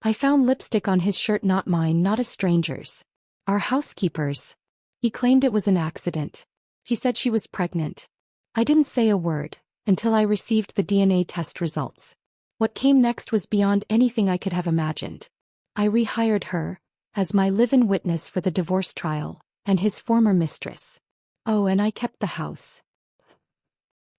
I found lipstick on his shirt, not mine, not a stranger's. Our housekeeper's. He claimed it was an accident. He said she was pregnant. I didn't say a word, until I received the DNA test results. What came next was beyond anything I could have imagined. I rehired her, as my live-in witness for the divorce trial, and his former mistress. Oh, and I kept the house.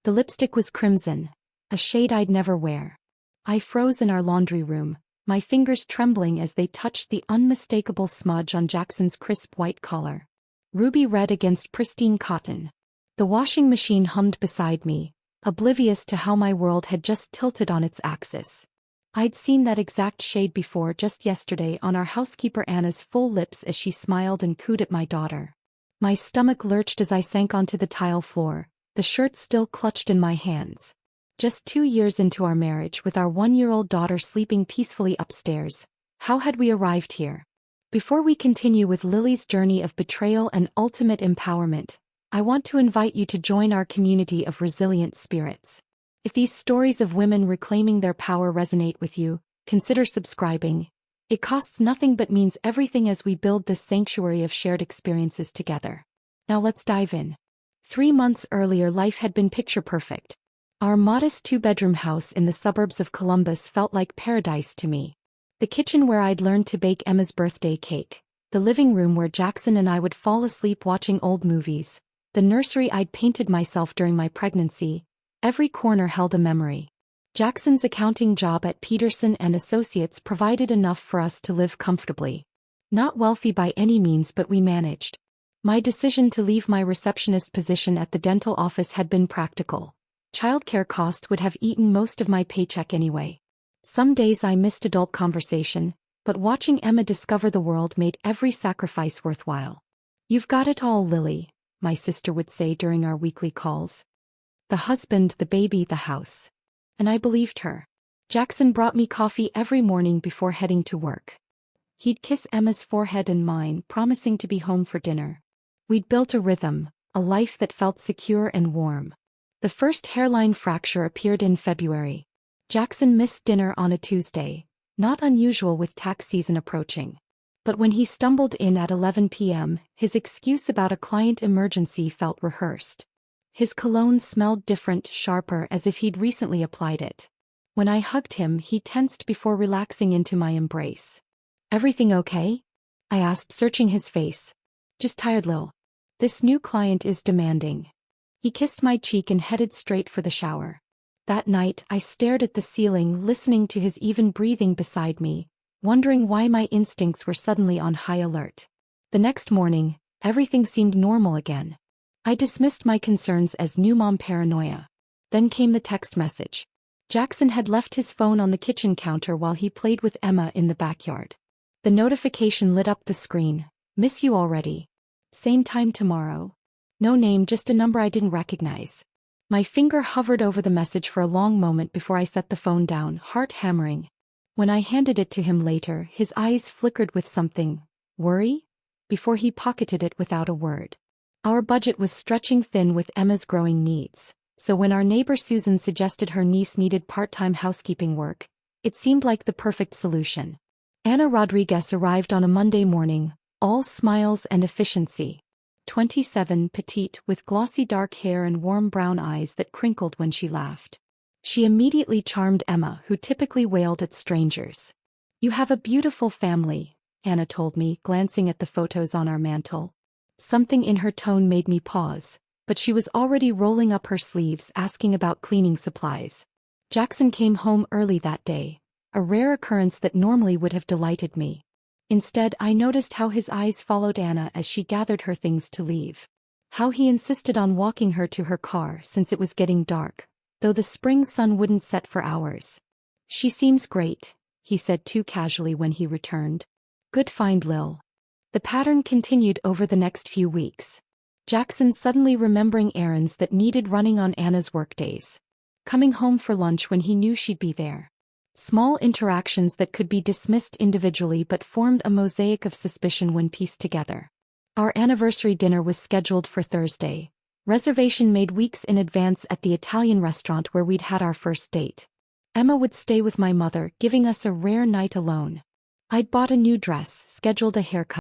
The lipstick was crimson, a shade I'd never wear. I froze in our laundry room, my fingers trembling as they touched the unmistakable smudge on Jackson's crisp white collar. Ruby red against pristine cotton. The washing machine hummed beside me, oblivious to how my world had just tilted on its axis. I'd seen that exact shade before just yesterday on our housekeeper Anna's full lips as she smiled and cooed at my daughter. My stomach lurched as I sank onto the tile floor, the shirt still clutched in my hands. Just 2 years into our marriage, with our 1-year-old daughter sleeping peacefully upstairs, how had we arrived here? Before we continue with Lily's journey of betrayal and ultimate empowerment, I want to invite you to join our community of resilient spirits. If these stories of women reclaiming their power resonate with you, consider subscribing. It costs nothing but means everything as we build this sanctuary of shared experiences together. Now let's dive in. 3 months earlier, life had been picture perfect. Our modest 2-bedroom house in the suburbs of Columbus felt like paradise to me. The kitchen where I'd learned to bake Emma's birthday cake, the living room where Jackson and I would fall asleep watching old movies, the nursery I'd painted myself during my pregnancy, every corner held a memory. Jackson's accounting job at Peterson and Associates provided enough for us to live comfortably. Not wealthy by any means, but we managed. My decision to leave my receptionist position at the dental office had been practical. Childcare costs would have eaten most of my paycheck anyway. Some days I missed adult conversation, but watching Emma discover the world made every sacrifice worthwhile. "You've got it all, Lily," my sister would say during our weekly calls. "The husband, the baby, the house." And I believed her. Jackson brought me coffee every morning before heading to work. He'd kiss Emma's forehead and mine, promising to be home for dinner. We'd built a rhythm, a life that felt secure and warm. The first hairline fracture appeared in February. Jackson missed dinner on a Tuesday, not unusual with tax season approaching. But when he stumbled in at 11 p.m., his excuse about a client emergency felt rehearsed. His cologne smelled different, sharper, as if he'd recently applied it. When I hugged him, he tensed before relaxing into my embrace. "Everything okay?" I asked, searching his face. "Just tired, Lil. This new client is demanding." He kissed my cheek and headed straight for the shower. That night, I stared at the ceiling, listening to his even breathing beside me, wondering why my instincts were suddenly on high alert. The next morning, everything seemed normal again. I dismissed my concerns as new mom paranoia. Then came the text message. Jackson had left his phone on the kitchen counter while he played with Emma in the backyard. The notification lit up the screen. "Miss you already. Same time tomorrow." No name, just a number I didn't recognize. My finger hovered over the message for a long moment before I set the phone down, heart hammering. When I handed it to him later, his eyes flickered with something. Worry? Before he pocketed it without a word. Our budget was stretching thin with Emma's growing needs, so when our neighbor Susan suggested her niece needed part-time housekeeping work, it seemed like the perfect solution. Anna Rodriguez arrived on a Monday morning, all smiles and efficiency. 27, petite, with glossy dark hair and warm brown eyes that crinkled when she laughed. She immediately charmed Emma, who typically wailed at strangers. "You have a beautiful family," Anna told me, glancing at the photos on our mantel. Something in her tone made me pause, but she was already rolling up her sleeves, asking about cleaning supplies. Jackson came home early that day, a rare occurrence that normally would have delighted me. Instead, I noticed how his eyes followed Anna as she gathered her things to leave. How he insisted on walking her to her car since it was getting dark, though the spring sun wouldn't set for hours. "She seems great," he said too casually when he returned. "Good find, Lil." The pattern continued over the next few weeks. Jackson suddenly remembering errands that needed running on Anna's workdays. Coming home for lunch when he knew she'd be there. Small interactions that could be dismissed individually but formed a mosaic of suspicion when pieced together. Our anniversary dinner was scheduled for Thursday. Reservation made weeks in advance at the Italian restaurant where we'd had our first date. Emma would stay with my mother, giving us a rare night alone. I'd bought a new dress, scheduled a haircut.